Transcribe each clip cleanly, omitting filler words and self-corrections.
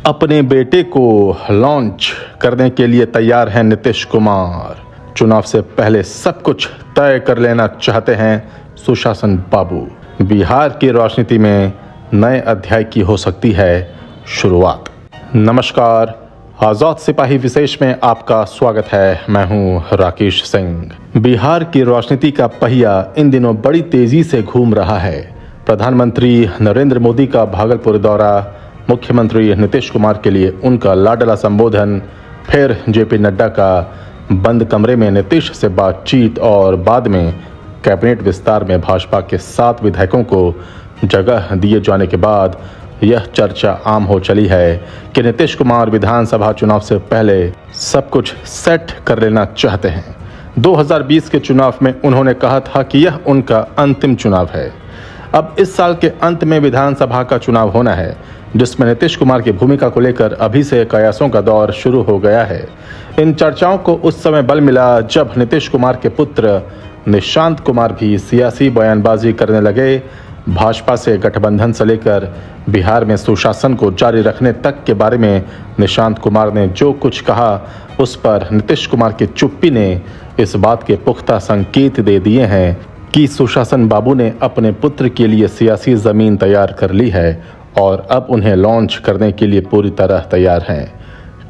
अपने बेटे को लॉन्च करने के लिए तैयार हैं नीतीश कुमार। चुनाव से पहले सब कुछ तय कर लेना चाहते हैं सुशासन बाबू। बिहार की राजनीति में नए अध्याय की हो सकती है शुरुआत। नमस्कार, आजाद सिपाही विशेष में आपका स्वागत है। मैं हूं राकेश सिंह। बिहार की राजनीति का पहिया इन दिनों बड़ी तेजी से घूम रहा है। प्रधानमंत्री नरेंद्र मोदी का भागलपुर दौरा, मुख्यमंत्री नीतीश कुमार के लिए उनका लाडला संबोधन, फिर जेपी नड्डा का बंद कमरे में नीतीश से बातचीत और बाद में कैबिनेट विस्तार में भाजपा के 7 विधायकों को जगह दिए जाने के बाद यह चर्चा आम हो चली है कि नीतीश कुमार विधानसभा चुनाव से पहले सब कुछ सेट कर लेना चाहते हैं। 2020 के चुनाव में उन्होंने कहा था कि यह उनका अंतिम चुनाव है। अब इस साल के अंत में विधानसभा का चुनाव होना है, जिसमें नीतीश कुमार की भूमिका को लेकर अभी से कयासों का दौर शुरू हो गया है। इन चर्चाओं को उस समय बल मिला जब नीतीश कुमार के पुत्र निशांत कुमार भी सियासी बयानबाजी करने लगे। भाजपा से गठबंधन से लेकर बिहार में सुशासन को जारी रखने तक के बारे में निशांत कुमार ने जो कुछ कहा, उस पर नीतीश कुमार की चुप्पी ने इस बात के पुख्ता संकेत दे दिए हैं कि सुशासन बाबू ने अपने पुत्र के लिए सियासी जमीन तैयार कर ली है और अब उन्हें लॉन्च करने के लिए पूरी तरह तैयार हैं।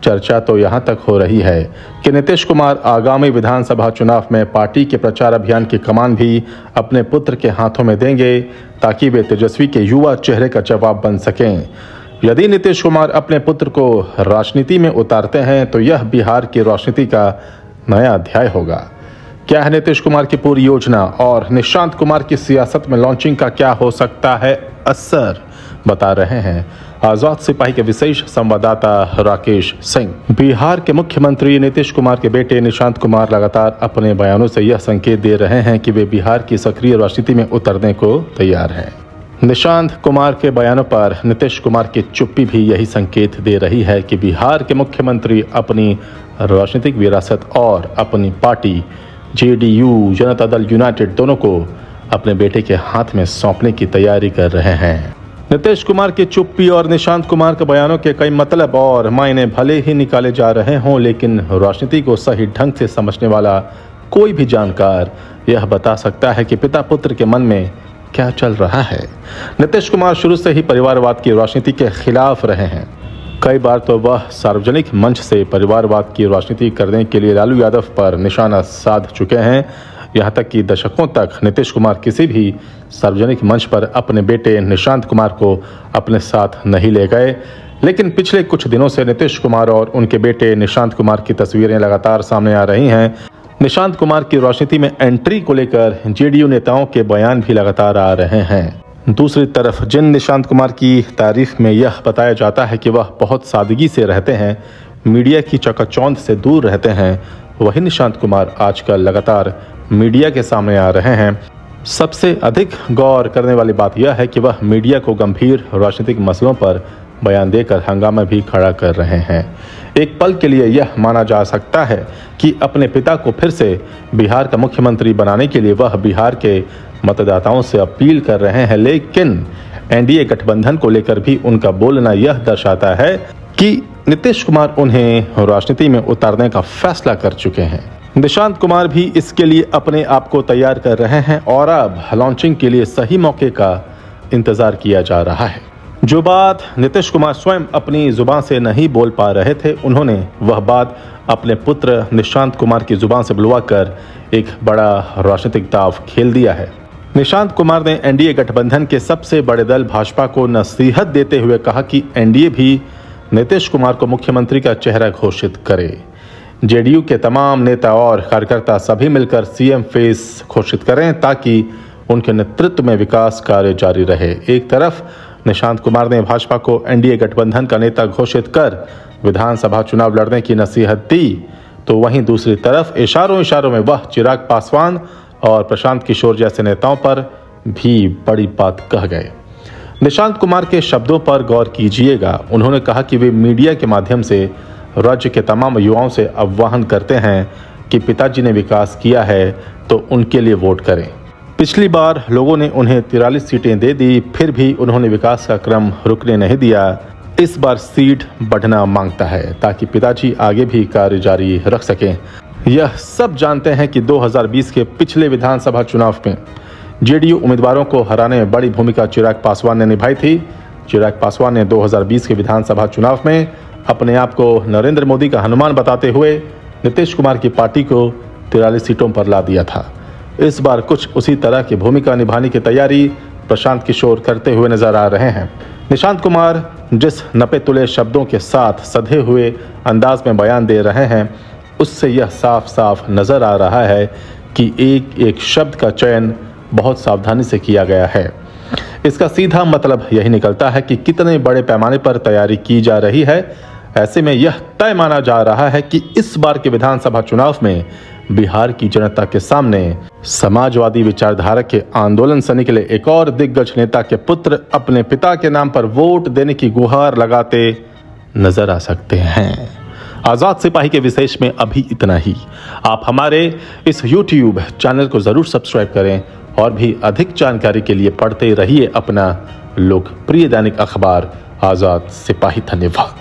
चर्चा तो यहाँ तक हो रही है कि नीतीश कुमार आगामी विधानसभा चुनाव में पार्टी के प्रचार अभियान की कमान भी अपने पुत्र के हाथों में देंगे, ताकि वे तेजस्वी के युवा चेहरे का जवाब बन सकें। यदि नीतीश कुमार अपने पुत्र को राजनीति में उतारते हैं तो यह बिहार की राजनीति का नया अध्याय होगा। क्या है नीतीश कुमार की पूरी योजना और निशांत कुमार की सियासत में लॉन्चिंग का क्या हो सकता है असर, बता रहे हैं आजाद सिपाही के विशेष संवाददाता राकेश सिंह। बिहार के मुख्यमंत्री नीतीश कुमार के बेटे निशांत कुमार लगातार अपने बयानों से यह संकेत दे रहे हैं कि वे बिहार की सक्रिय राजनीति में उतरने को तैयार हैं। निशांत कुमार के बयानों पर नीतीश कुमार की चुप्पी भी यही संकेत दे रही है कि बिहार के मुख्यमंत्री अपनी राजनीतिक विरासत और अपनी party JDU Janata Dal United दोनों को अपने बेटे के हाथ में सौंपने की तैयारी कर रहे हैं। नीतीश कुमार की चुप्पी और निशांत कुमार के बयानों के कई मतलब और मायने भले ही निकाले जा रहे हों, लेकिन राजनीति को सही ढंग से समझने वाला कोई भी जानकार यह बता सकता है कि पिता पुत्र के मन में क्या चल रहा है। नीतीश कुमार शुरू से ही परिवारवाद की राजनीति के खिलाफ रहे हैं। कई बार तो वह सार्वजनिक मंच से परिवारवाद की राजनीति करने के लिए लालू यादव पर निशाना साध चुके हैं। यहाँ तक कि दशकों तक नीतीश कुमार किसी भी सार्वजनिक मंच पर अपने बेटे निशांत कुमार को अपने साथ नहीं ले गए, लेकिन पिछले कुछ दिनों से नीतीश कुमार और उनके बेटे निशांत कुमार की तस्वीरें लगातार सामने आ रही हैं। निशांत कुमार की राजनीति में एंट्री को लेकर जेडीयू नेताओं के बयान भी लगातार आ रहे हैं। दूसरी तरफ जिन निशांत कुमार की तारीफ में यह बताया जाता है कि वह बहुत सादगी से रहते हैं, मीडिया की चकाचौंध से दूर रहते हैं, वही निशांत कुमार आजकल लगातार मीडिया के सामने आ रहे हैं। सबसे अधिक गौर करने वाली बात यह है कि वह मीडिया को गंभीर राजनीतिक मसलों पर बयान देकर हंगामा भी खड़ा कर रहे हैं। एक पल के लिए यह माना जा सकता है कि अपने पिता को फिर से बिहार का मुख्यमंत्री बनाने के लिए वह बिहार के मतदाताओं से अपील कर रहे हैं, लेकिन एनडीए गठबंधन को लेकर भी उनका बोलना यह दर्शाता है कि नीतीश कुमार उन्हें राजनीति में उतारने का फैसला कर चुके हैं। निशांत कुमार भी इसके लिए अपने आप को तैयार कर रहे हैं और अब लॉन्चिंग के लिए सही मौके का इंतजार किया जा रहा है। जो बात नीतीश कुमार स्वयं अपनी जुबान से नहीं बोल पा रहे थे, उन्होंने वह बात अपने पुत्र निशांत कुमार की जुबान से बुलवाकर एक बड़ा राजनीतिक दांव खेल दिया है। निशांत कुमार ने एनडीए गठबंधन के सबसे बड़े दल भाजपा को नसीहत देते हुए कहा कि एनडीए भी नीतीश कुमार को मुख्यमंत्री का चेहरा घोषित करे। जेडीयू के तमाम नेता और कार्यकर्ता सभी मिलकर सीएम फेस घोषित करें, ताकि उनके नेतृत्व में विकास कार्य जारी रहे। एक तरफ निशांत कुमार ने भाजपा को एनडीए गठबंधन का नेता घोषित कर विधानसभा चुनाव लड़ने की नसीहत दी, तो वहीं दूसरी तरफ इशारों में वह चिराग पासवान और प्रशांत किशोर जैसे नेताओं पर भी बड़ी बात कह गए। निशांत कुमार के शब्दों पर गौर कीजिएगा। उन्होंने कहा कि वे मीडिया के माध्यम से राज्य के तमाम युवाओं से आह्वान करते हैं कि पिताजी ने विकास किया है तो उनके लिए वोट करें। पिछली बार लोगों ने उन्हें 43 सीटें दे दी, फिर भी उन्होंने विकास का क्रम रुकने नहीं दिया। इस बार सीट बढ़ना मांगता है ताकि पिताजी आगे भी कार्य जारी रख सकें। यह सब जानते हैं कि 2020 के पिछले विधानसभा चुनाव में जेडीयू उम्मीदवारों को हराने में बड़ी भूमिका चिराग पासवान ने निभाई थी। चिराग पासवान ने 2020 के विधानसभा चुनाव में अपने आप को नरेंद्र मोदी का हनुमान बताते हुए नीतीश कुमार की पार्टी को 43 सीटों पर ला दिया था। इस बार कुछ उसी तरह की भूमिका निभाने की तैयारी प्रशांत किशोर करते हुए नजर आ रहे हैं। निशांत कुमार जिस नपे तुले शब्दों के साथ सधे हुए अंदाज में बयान दे रहे हैं, उससे यह साफ साफ नजर आ रहा है कि एक एक शब्द का चयन बहुत सावधानी से किया गया है। इसका सीधा मतलब यही निकलता है कि कितने बड़े पैमाने पर तैयारी की जा रही है। ऐसे में यह तय माना जा रहा है कि इस बार के विधानसभा चुनाव में बिहार की जनता के सामने समाजवादी विचारधारा के आंदोलन से निकले एक और दिग्गज नेता के पुत्र अपने पिता के नाम पर वोट देने की गुहार लगाते नजर आ सकते हैं। आजाद सिपाही के विशेष में अभी इतना ही। आप हमारे इस YouTube चैनल को जरूर सब्सक्राइब करें और भी अधिक जानकारी के लिए पढ़ते रहिए अपना लोकप्रिय दैनिक अखबार आजाद सिपाही। धन्यवाद।